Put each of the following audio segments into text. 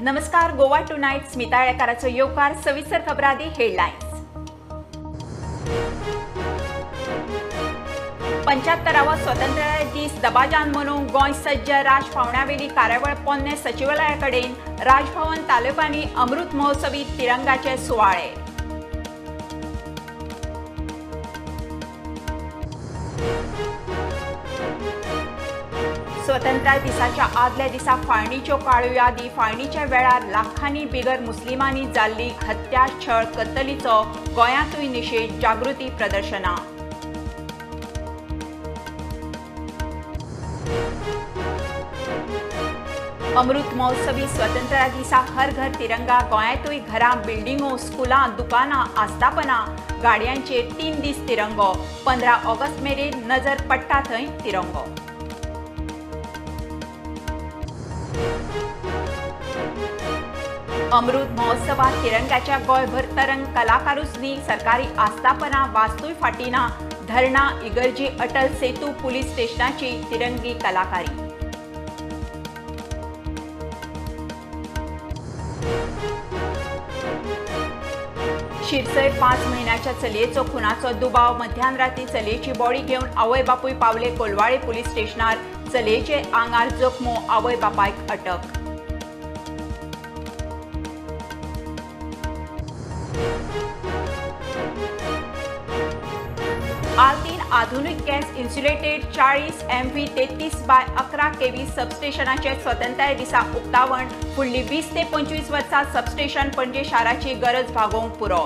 नमस्कार. गोवा टुनाइट स्मिता येळकाराचो येवकार. सविस्तर खबरादी हेडलायन्स. 75वा स्वातंत्र्य दीस दबाजान मनोवंक गोंय सज्ज. राजभवनावेली कार्यावळ पोन्ने सचिवालया कडेन. राजभवन तालुक्यांनी अमृत महोत्सवी तिरंगाचे सुवाळे. स्वतंत्र दिसाच्या आदल्या दिसा फाळणीच्यो काळ्यो यादी. फाळणीच्या वेळार लाखांनी बिगर मुस्लिमांनी जाल्ली हत्या, छळ, कत्तलीचो गोंयांतूय निशेध. जागृती प्रदर्शनां. अमृत महोत्सवी स्वतंत्र दिसा हर घर तिरंगा. गोंयांतूय घरां, बिल्डिंगो, स्कुलां, दुकानां, आस्थापनां, गाडयांचेर 3 दीस तिरंगो. 15 ऑगस्ट मेरेन नजर पडटा थंय तिरंगो. अमृत महोत्सवात तिरंगाच्या गोंयभर तरंग. कलाकारूच न्ही, सरकारी आस्थापनां वास्तूय फाटी ना. धरणां, इगर्जी, अटल सेतू, पुलीस स्टेशनाची तिरंगी कलाकारी. शिरसय 5 महिन्याच्या चलयेचो खुनाचो दुबाव. मध्यानराती चलयेची बॉडी घेवन आवय बापूय पावले कोलवाळे पुलीस स्टेशनार. चलयेचे आंगार जखमो. आवय बापायक अटक. आल्तीन आधुनिक गॅस इन्सुलेटेड 40 MV 33/11 kV सबस्टेशनाचे स्वतंत्र दिसा उक्तावण. फुडली 20 ते 25 वर्सां सबस्टेशन पणजे शाराची गरज भागोवंक पुरो.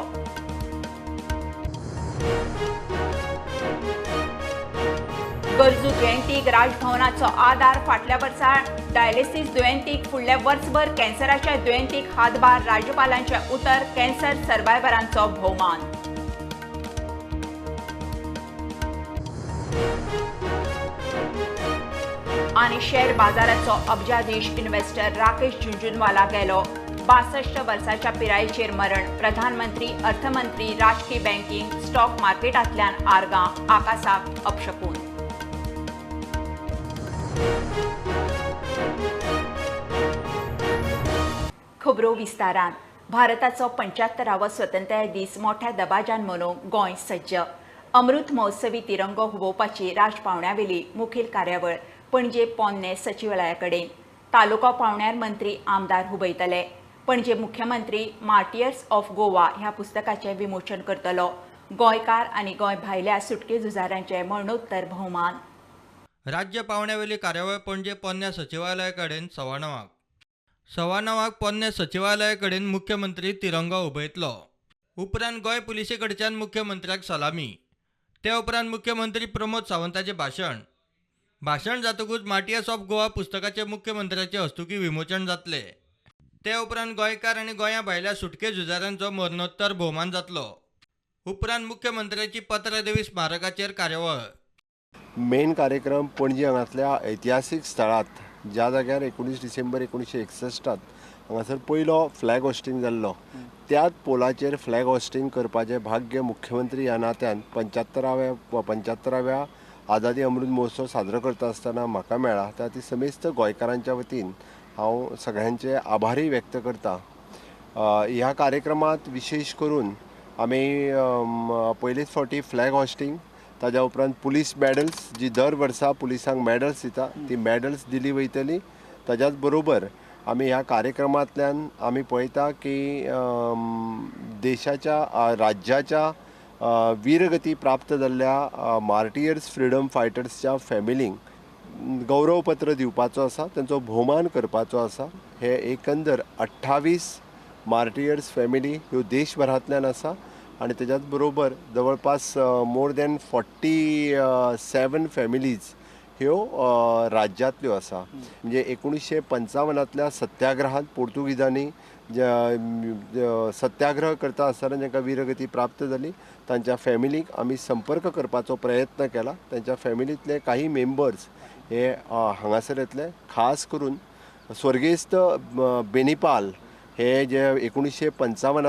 गरजू दुयेंतीक राजभवनाचो आदार. फाटल्या वर्सा डायलिसीस दुयेंतीक, फुडल्या वर्सभर कॅन्सराच्या दुयेंतीक हातभार. राज्यपालांचे उतर. कॅन्सर सर्व्हायवरांचो भोवमान. आणि शेअर बाजाराचो अब्जाधीश. इन्व्हेस्टर राकेश झुंझुनवाला गेलो. 62 वर्साच्या पिरायेचेर मरण. प्रधानमंत्री, अर्थमंत्री, राजकीय बँकिंग, स्टॉक मार्केटांतल्यान आर्गां. आकाशाक अपशकून. खबरो विस्तारान. भारताचो 75वा स्वातंत्र्य दीस मोठ्या दबाजान मनोवंक गोंय सज्ज. अमृत महोत्सवी तिरंगो हुबोवपाची राजपावण्यावेली मुखेल कार्यावळ पणजे पोन्ने सचिवालया कडेन. तालुको पावण्यार मंत्री आमदार हुबयतले. पणजे मुख्यमंत्री मार्टियर्स ऑफ गोवा ह्या पुस्तकाचे विमोचन करतलो. गोंयकार आनी गोंय भायल्या सुटके झुजाऱ्यांचे मरणोत्तर भोवमान. राज्य पावण्यावेली कार्यावळ पणजे पोन्ने सचिवालया कडेन 9:15 पोन्ने सचिवालया कडेन मुख्यमंत्री तिरंगो उबयतलो. उपरांत गोंय पुलिसे कडच्यान मुख्यमंत्र्याक सलामी. ते उपरांत मुख्यमंत्री प्रमोद सावंताचे भाशण जातकूच मार्टियर्स ऑफ गोवा पुस्तकाचे मुख्यमंत्र्याचे हस्तुकी विमोचन जातले. ते उपरांत गोंयकार आनी गोंया भायल्या सुटके झुजाऱ्यांचो मरणोत्तर भोवमान जातलो. उपरांत मुख्यमंत्र्याची पत्रदेवी स्मारकाचेर कार्यावळ. मेन कार्यक्रम पणजी हांगासरल्या ऐतिहासीक स्थळांत ज्या जाग्यार 19 डिसेंबर 1961 हांगासर पयलो फ्लॅग होस्टिंग जाल्लो, त्याच पोलाचेर फ्लॅग होस्टिंग करपाचें भाग्य मुख्यमंत्री ह्या नात्यान 75व्या आझादी अमृत महोत्सव साजरो करता आसतना म्हाका मेळ्ळा. त्या ती समेस्त गोंयकारांच्या वतीन हांव सगळ्यांचे आभारी व्यक्त करता. ह्या कार्यक्रमांत विशेश करून आमी पयलेच फावटी फ्लॅग होस्टिंग, ताज्या उपरांत पुलीस मॅडल्स जी दर वर्सा पुलिसांक मॅडल्स दिता ती मॅडल्स दिली वयतली. ताज्याच बरोबर आमी ह्या कार्यक्रमांतल्यान आमी पळयता की देशाच्या राज्याच्या वीरगती प्राप्त जाल्ल्या मार्टियर्स फ्रीडम फायटर्सच्या फॅमिलींक गौरवपत्र दिवपाचो आसा, तांचो भोवमान करपाचो आसा. हे एकंदर 28 मार्टियर्स फॅमिली ह्यो देशभरांतल्यान आसा आनी तेज्याच बरोबर जवळपास मोर दॅन 47 फॅमिलीज ह्यो राज्यांतल्यो आसा. म्हणजे 1955 सत्याग्रहांत पोर्तुगीजांनी सत्याग्रह करता आसतना जांकां वीरगती प्राप्त जाली तांच्या फॅमिलीक आमी संपर्क करपाचो प्रयत्न केला. तांच्या फॅमिलींतले काही मेंबर्स हे हांगासर येतले. खास करून स्वर्गेस्त बेनिपाल हे जे 1955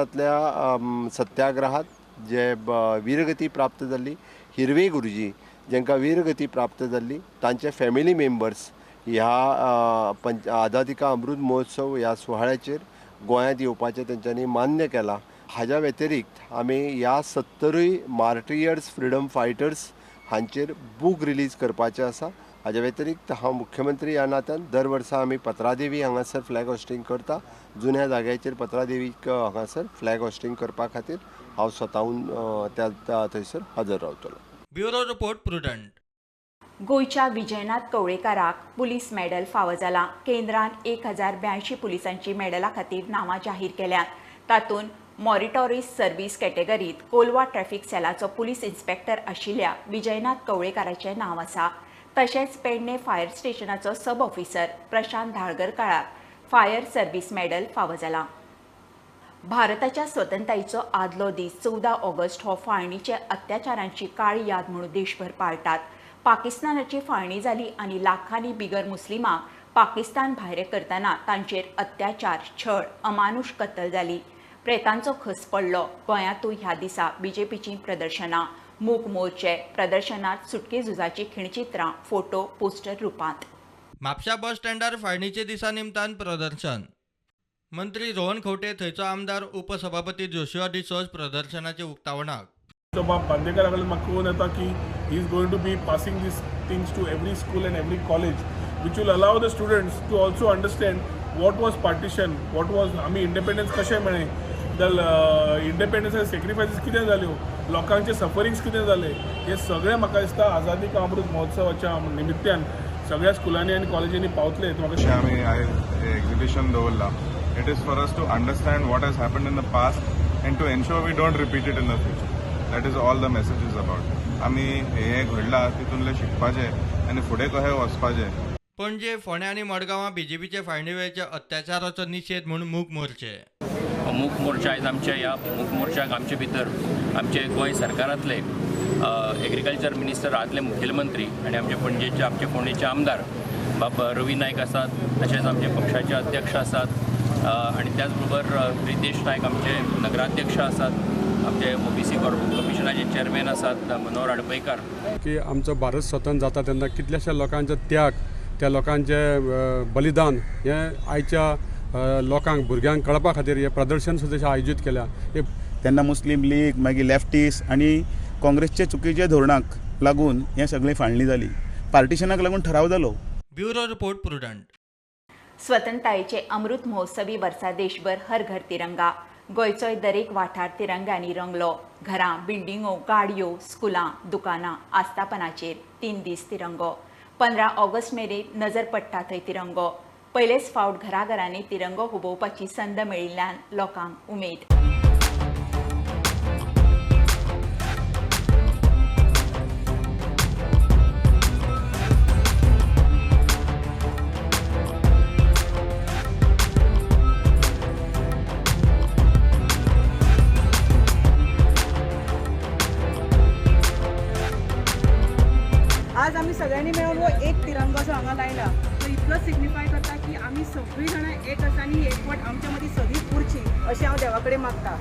सत्याग्रहांत जे वीरगती प्राप्त जाल्ली, हिरवे गुरुजी जांकां वीरगती प्राप्त जाल्ली, तांचे फॅमिली मेंबर्स ह्या आझादी का अमृत महोत्सव ह्या सुवाळ्याचेर गोंयांत येवपाचें तेंच्यांनी मान्य केलां. हाज्या व्यतिरिक्त आमी ह्या 70 मार्टियर्स फ्रिडम फायटर्स हांचेर बूक रिलीज करपाचें आसा. हाज्या व्यतिरिक्त हांव मुख्यमंत्री ह्या नात्यान दर वर्सा आमी पत्रादेवी हांगासर फ्लॅग होस्टिंग करता. जुन्या जाग्याचेर पत्रादेवीक हांगासर फ्लॅग होस्टिंग करपा खातीर हांव स्वताहून त्या थंयसर हजर रावतलो. Bureau report prudent. गोंयच्या विजयनाथ कवळेकाराक पुलीस मेडल फावो जाला. केंद्रान 1082 पुलिसांची मेडला खातीर नांवां जाहीर केल्यात. तातूंत मॉरिटोरीस सर्व्हिस कॅटेगरीत कोलवा ट्रॅफिक सेलाचो पुलीस इन्स्पेक्टर आशिल्ल्या विजयनाथ कवळेकाराचें नांव आसा. तशेंच पेडणे फायर स्टेशनाचो सब ऑफिसर प्रशांत धाळगरकाराक फायर सर्व्हिस मेडल फावो जाला. भारताच्या स्वतंत्रतायेचो आदलो दीस 14 ऑगस्ट हो फाळणीचे अत्याचारांची काळी याद म्हणून देशभर पाळटात. पाकिस्तानाची फाळणी जाली आनी लाखांनी बिगर मुस्लिमांक पाकिस्तान भायर करतना तांचेर अत्याचार, छळ, अमानुष कत्तल जाली. प्रेतांचो खस पडलो. गोंयांतूय ह्या दिसा बीजेपीची प्रदर्शनां, मूक मोर्चे, प्रदर्शनांत सुटके झुजाची खिणचित्रां, फोटो, पोस्टर रुपांत. म्हापशा बस स्टँडार फाळणीचे दिसा निमतान प्रदर्शन. मंत्री रोहन खंवटे थंयचो आमदार उपसभापती जोशुआ डिसोज प्रदर्शनाचे उक्तावणाक. तो बांदेकर कडेन म्हाका कळून येता की he is going to be passing these things to every school and every college which will allow the students to also understand what was partition, what was आमी इंडिपेंडन्स कशें मेळ्ळें, द इंडिपेंडन्साचे सॅक्रिफायसीस कितें जाल्यो, लोकांचे सफरिंग्स कितें जाले, हे सगळें म्हाका दिसता आझादी का अमृत महोत्सवाच्या निमित्यान सगळ्या स्कुलांनी आनी कॉलेजींनी पावतले. अशें आमी आयज एक्झिबिशन दवरलां. It is for us to understand what has happened in the past and to ensure we don't repeat it in the future. That is all the message is about. आमी हें घडलां तितूंतलें शिकपाचें आनी फुडें कशें वचपाचें. पणजे, फोंडे आनी मडगांवां बीजेपीचे फाळणी वेळेचे अत्याचाराचो निशेध म्हणून मूक मोर्चे. मूक मोर्चा आयज आमच्या ह्या मूक मोर्चाक आमचे भितर आमचे गोंय सरकारांतले एग्रीकल्चर मिनिस्टर आदले मुखेलमंत्री आनी आमचे पणजेचे आमचे फोंडेचे आमदार बाबा रवी नायक आसात, तशेंच आमचे पक्षाचे अध्यक्ष आसात आनी त्याच बरोबर रितेश नायक आमचे नगराध्यक्ष आसात, आमचे ओबीसी कमिशनाचे चेअरमॅन आसात मनोहर आडपयकार. की आमचो भारत स्वतंत्र जाता तेन्ना कितल्याशा लोकांचो त्याग, त्या लोकांचे बलिदान हें आयच्या लोकांक भुरग्यांक कळपा खातीर हे प्रदर्शन सुद्दां आयोजीत केल्या. तेन्ना मुस्लीम लीग, मागीर लेफ्टिस्ट आनी काँग्रेसचे चुकीचे धोरणाक लागून हें सगळें फाळणी जाली. पार्टिशनाक लागून ठराव जालो. Bureau report prudent. स्वतंत्रतायेचे अमृत महोत्सवी वर्सा देशभर हर घर तिरंगा. गोंयचोय दरेक वाठार तिरंग्यांनी रंगलो. घरां, बिल्डिंगो, गाडयो, स्कुलां, दुकानां, आस्थापनाचेर 3 दीस तिरंगो. 15 ऑगस्ट मेरेन नजर पडटा थंय तिरंगो. पयलेच फावट घराघरांनी तिरंगो हुबोवपाची संद मेळिल्ल्यान लोकांक उमेद. आज आम्ही सगळ्यांनी मिळून वो एक तिरंगा जो हांगा लायला तो इतलो सिग्निफाय करता की आम्ही सगळीं जाणां एक आसा आनी एकवट आमच्या मदीं सदींच उरची अशें हांव देवा कडेन मागता.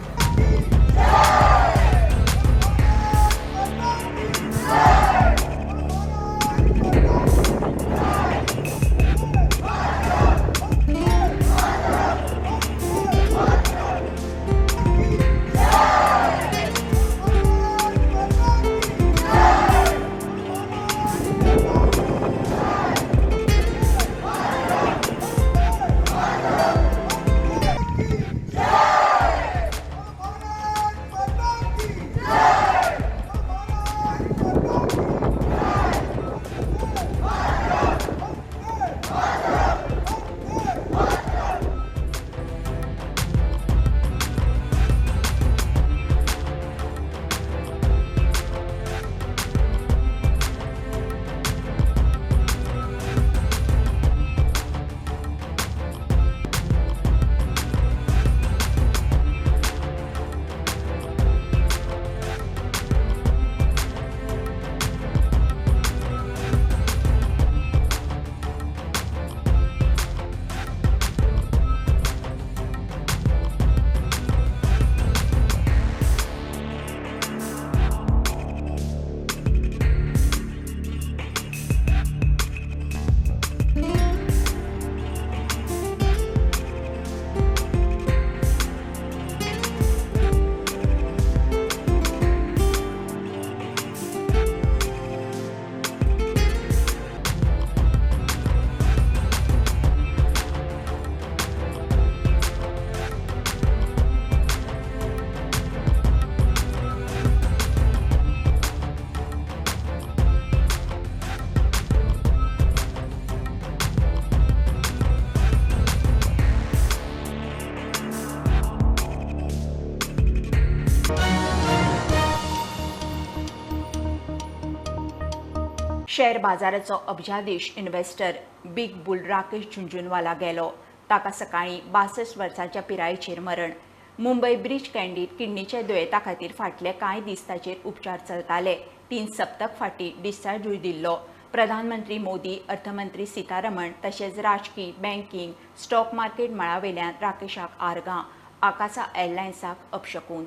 शेअर बाजाराचो अब्जाधीश investor big bull Rakesh Jhunjhunwala गेलो. ताका सकाळी 62 वर्सांच्या पिरायेचेर मरण. मुंबय ब्रीच कँडीत किडनीचे दुयेंता खातीर फाटले कांय दीस ताचेर उपचार चलताले. 3 सप्तक फाटीं डिस्चार्जूय दिल्लो. प्रधानमंत्री मोदी, अर्थमंत्री सीतारमण तशेंच राजकी, बँकींग, स्टॉक मार्केट मळावेल्यान राकेशाक आर्गां, आकासा एअरलायन्साक अपशकून.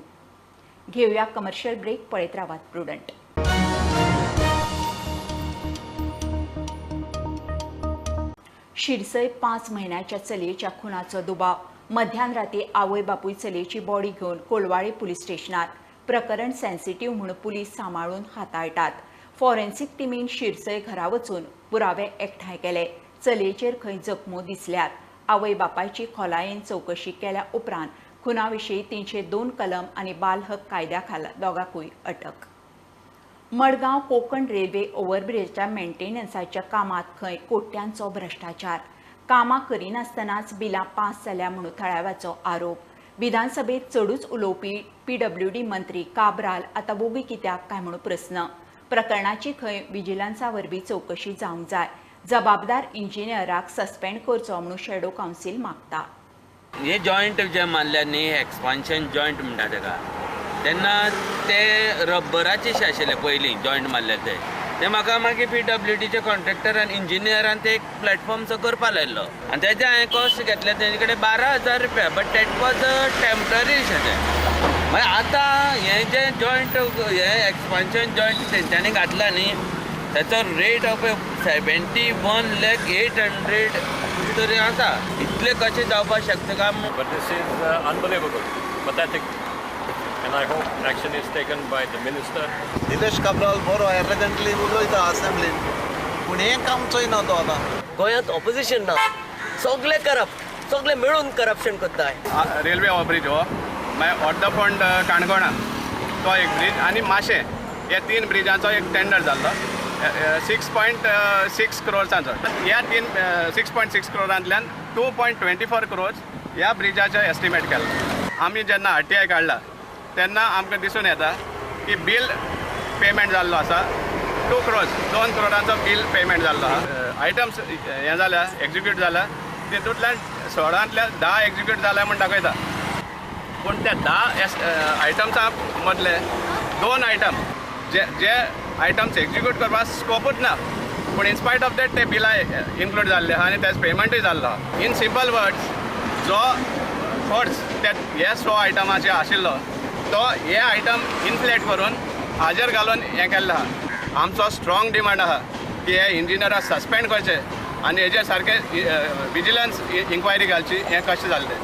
घेवया कमर्शियल ब्रेक, पळयत रावात प्रुडंट. शिरसय 5 म्हयन्याच्या चलयेच्या खुनाचो दुबाव. मध्यान राती आवय बापूय चलयेची बॉडी घेवन कोलवाळे पुलीस स्टेशनार. प्रकरण सेन्सिटीव म्हूण पुलीस सांबाळून हाताळटात. फॉरेन्सीक टिमीन शिरसय घरा वचून पुरावे एकठांय केले. चलयेचेर खंय जखमो दिसल्यात. आवय बापायची खोलायेन चवकशी केल्या उपरांत खुना विशीं 302 कलम आनी बाल हक कायद्या खाला दोगांकूय अटक. मडगांव कोंकण रेल्वे ओव्हरब्रिजच्या मेंटेनन्साच्या कामात खंय कोट्यांचो भ्रश्टाचार. कामां करिनासतनाच बिलां पास जाल्या म्हणून थळाव्याचो आरोप. विधानसभेत चडूच उलोवपी PWD मंत्री काब्राल आतां बोगी कित्याक काय म्हणून प्रस्न. प्रकरणाची खंय विजिलन्सा वरवीं चवकशी जावंक जाय. जबाबदार इंजिनियराक सस्पेंड करचो म्हणून शॅडो कावन्सील मागता. हे जॉयंट जे मारल्या न्ही एक्सपान्शन जॉयंट म्हणटा ताका, तेन्ना ते रब्बराचे आशिल्ले पयलीं जॉयंट मारले ते म्हाका मागीर PWDचे कॉन्ट्रॅक्टरान इंजिनियरान ते एक प्लॅटफॉर्मचो करपा लायलो आनी तेजे हांवें कॉस्ट घेतले तेजे कडेन 12,000 रुपया. बट दॅट वॉज टेम्पररी अशें. मागीर आतां हें जें जॉयंट हें एक्सपान्शन जॉयंट तेंच्यांनी घातला न्ही ताचो रेट ऑफ 71,08,000 तरी आसा. इतले कशें जावपाक शकता काम. But this is unbelievable, pathetic, and I hope action is taken by the minister. Nilesh Cabral बरो एरेगंटली उलयता असेंब्लीन, पूण हें काम चोयना तो आतां. गोंयांत ऑपोजिशन ना, सगळे करप्ट, सगळे मेळून करप्शन करताय. रेल्वे ओव्हरब्रिज हो मागीर अर्दफोंड काणकोणा तो एक ब्रिज आनी माशें हे 3 ब्रिजांचो एक टेंडर जाल्लो 6.6 करोड्सांचो. ह्या 6.6 करोडांतल्यान 2.24 करोड्स ह्या ब्रिजाचो एस्टिमेट केलो. आमी जेन्ना RTI काडला तेन्ना आमकां दिसून येता की बिल पेमेंट जाल्लो आसा 2 करोडांचो बिल पेमेंट जाल्लो आहा. आयटम्स हें जाल्या एक्झिक्यूट जाल्या तितूंतल्यान 16 10 एक्झिक्यूट जाल्या म्हूण दाखयता. पूण त्या 10 आयटम्सा मदले 2 आयटम जे आयटम्स एक्झिक्यूट करपाक स्कोपूच ना. पूण इनस्पायट ऑफ दॅट ते बिलां इन्क्लूड जाल्ले आहा आनी तेजो पेमेंटूय जाल्लो आहा. इन सिंपल वर्ड्स जो खर्च ते हे 100 आयटमाचे आशिल्लो तो हे आयटम इन्फ्लेट करून हाजेर घालून हें केल्लें आहा. आमचो स्ट्रॉंग डिमांड आहा की हे इंजिनियराक सस्पेंड करचे आनी हेजे सारके विजिलन्स इन्क्वायरी घालची. हें कशें जाल्लें.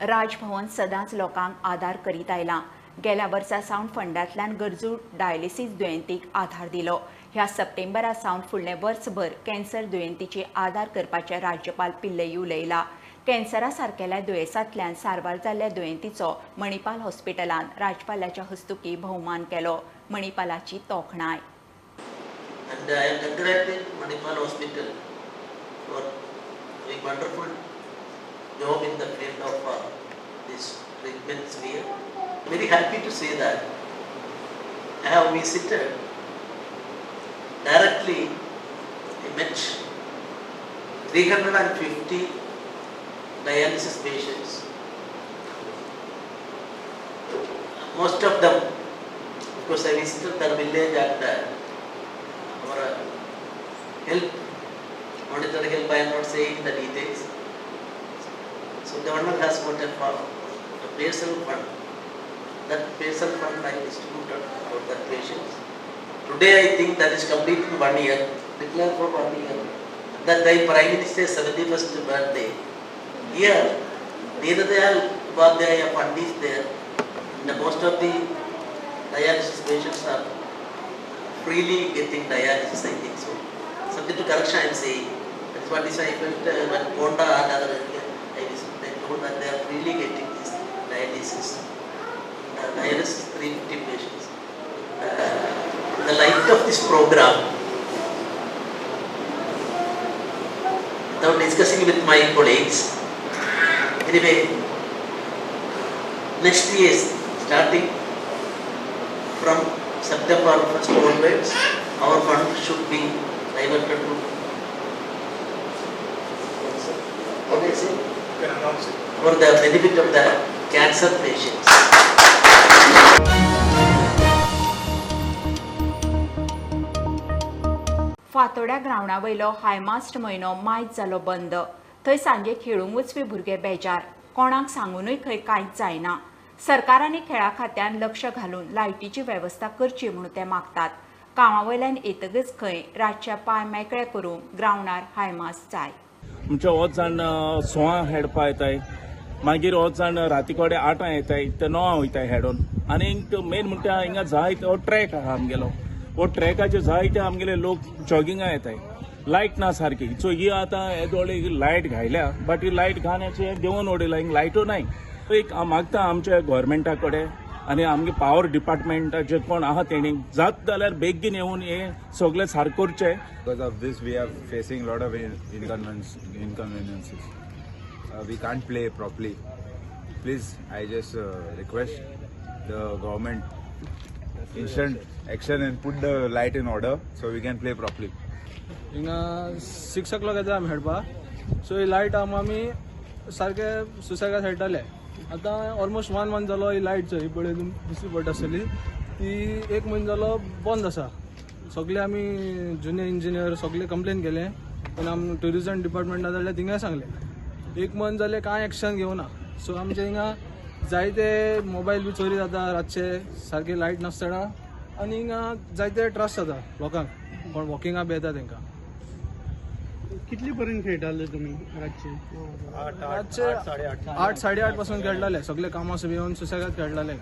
राजभवन सदांच लोकांक आदार करीत आयलां. गेल्या वर्सा सावन फंडांतल्यान गरजू डायलिसीस दुयेंतीक आधार दिलो. ह्या सप्टेंबरा सावन फुडलें वर्सभर कॅन्सर दुयेंतीचे आदार करपाचे राज्यपाल पिल्लई उलयला. कॅन्सरा सारकेल्या दुयेंसांतल्यान सारवार जाल्ल्या दुयेंतीचो मणिपाल हॉस्पिटलान राज्यपालाच्या हस्तुकी भोवमान केलो. मणिपालाची तोखणाय. And I congratulate Manipal Hospital for doing wonderful job in the field of this treatment sphere. Very happy to say that I have visited directly. I met 350 dialysis patients. Most of them, because I visited their village and our help, monetary help, I am not saying the details. So government has got a PSL fund. That PSL fund I distributed for the patients. Today I think that is complete 1 year, declared for 1 year. That time Prime Minister's 71st birthday. Here, Deendayal Upadhyaya Fund is there. And most of the dialysis patients are freely getting dialysis, I think so. Subject to correction I am saying. That is what is I felt when Ponda and other area, I told that they are freely getting this dialysis. Dialysis 350 patients. The light of this program, without discussing with my colleagues, anyway, next year starting from September 1st onwards, our fund should be diverted to for the benefit of the cancer patients. फातोड्या ग्रावंडावयलो high mast म्हयनो मायज जालो बंद. थंय सांजे खेळूंक वचपी भुरगे बेजार. कोणाक सांगूनय खंय कांयच जायना. सरकार आनी खेळा खात्यान लक्ष घालून लायटीची वेवस्था करची म्हणून ते मागतात. कामावयल्यान येतगच खंय रातचे पांय मेकळे करूंक ग्रावंडार हायमास्ट जाय. आमचे होच जाण 6 हेडपा येताय, मागीर होच जाण राती कोडे 8 येताय, ते 9 वयताय हेडून. आनी मेन म्हणटा हिंगा जायत हो ट्रॅक आहा आमगेलो. हो ट्रॅकाचे जायते आमगेले लोक जॉगिंगा येताय. लायट ना सारकी, सो ही आतां हे दोळे लायट घायल्या, बट ही लायट घालण्याचे देवन उडयला, हिंग लायटू नाय. एक मागता आमच्या गव्हर्मेंटा कडेन आनी आमगे पावर डिपार्टमेंटाचे कोण आहा तेणी जात जाल्यार बेगीन येवन हे सगळे सारको करचे. Because of this, we are facing a lot of inconveniences. We can't play properly. Please, I just request the government instant action and put the light in order so we can play properly. हिंगा 6 o'clock येता आमी खेळपा, so ही light आमी सारके सुसेगाद खेळटाले. आतां almost 1 month जालो ही light ही पळय दुसरी पडट आसतली ती 1 म्हयनो जालो बंद आसा. सगळे आमी जुनियर इंजिनियर सगळे कंप्लेन केले, पण आमी ट्युरिझम डिपार्टमेंटा जाल्यार थिंगाय सांगले 1 month जाले कांय एक्शन घेवना. सो आमचे हिंगा जायते मोबायल बी चोरी जाता रातचे सारकी लायट नासतना, आनी हिंगा जायते त्रास जाता लोकांक कोण वॉकिंगाक बी येता तांकां. कितली पर्यंत खेळटाले तुमी रातचे? रातचे 8 साडे 8 पासून खेळटाले, सगळे कामां सुबी येवन सुसेगाद खेळटाले.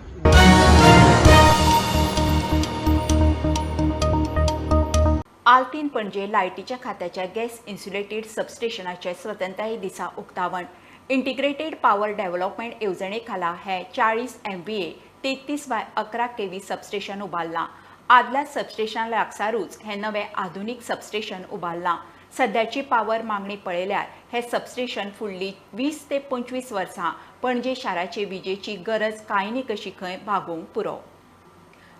आल्तीन पणजे लायटीच्या खात्याच्या गॅस इन्सुलेटेड सबस्टेशनाचे स्वतंत्रताये दिसा उक्तावण. इंटिग्रेटेड पॉवर डेव्हलपमेंट येवजणे खाला हे 40 MVA 33/11 kV सबस्टेशन उबारलां. आदल्या सबस्टेशन लागसारूच हे नवे आधुनीक सबस्टेशन उबारलां. सध्याची पॉवर मागणी पळयल्यार हे सबस्टेशन फुडलीं 20 ते 25 वर्सां पणजे शाराचे विजेची गरज कांय न्ही कशी खंय भागोवंक पुरो.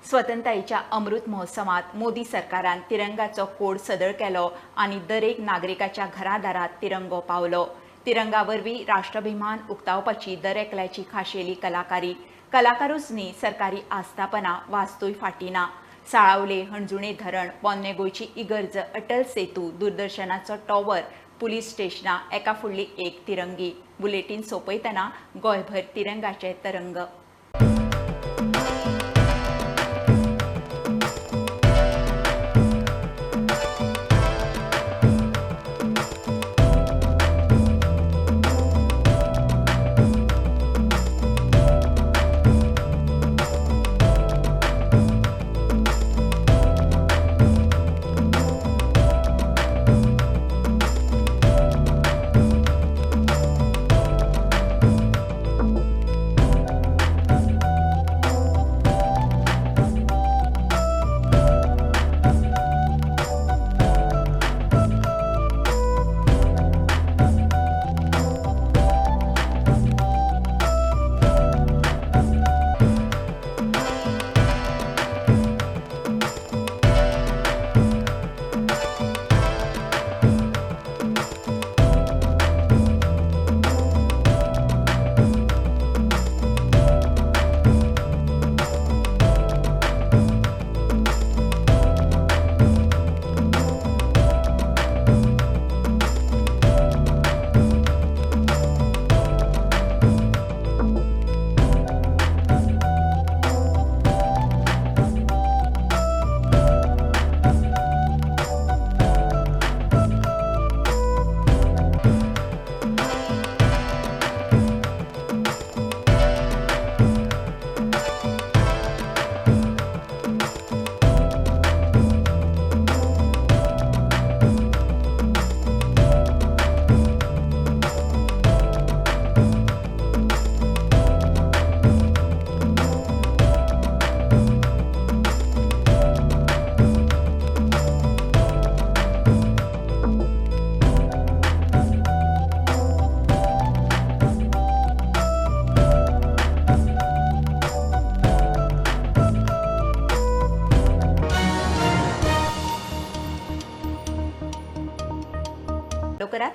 स्वतंत्रतायेच्या अमृत महोत्सवात मोदी सरकारान तिरंगाचो कोड सदळ केलो आनी दरेक नागरिकाच्या घरादारात तिरंगो पावलो. तिरंगा वरवीं राष्ट्राभिमान उक्तावपाची दरेकल्याची खाशेली कलाकारी. कलाकारूच न्ही, सरकारी आस्थापना वास्तूय फाटी ना. साळावले, हणजुणे धरण, पोन्ने गोंयची इगर्ज, अटल सेतू, दूरदर्शनाचो टॉवर, पुलीस स्टेशनां एका फुडली एक तिरंगी. बुलेटीन सोंपयतना गोंयभर तिरंगाचे तरंग.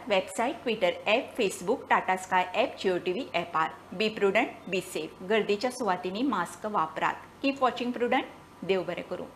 करात website, Twitter app, Facebook, Tata sky app, Jio TV ॲपार. Be prudent, be safe. गर्दीच्या सुवातींनी मास्क वापरात. Keep watching prudent. देव बरें करूं.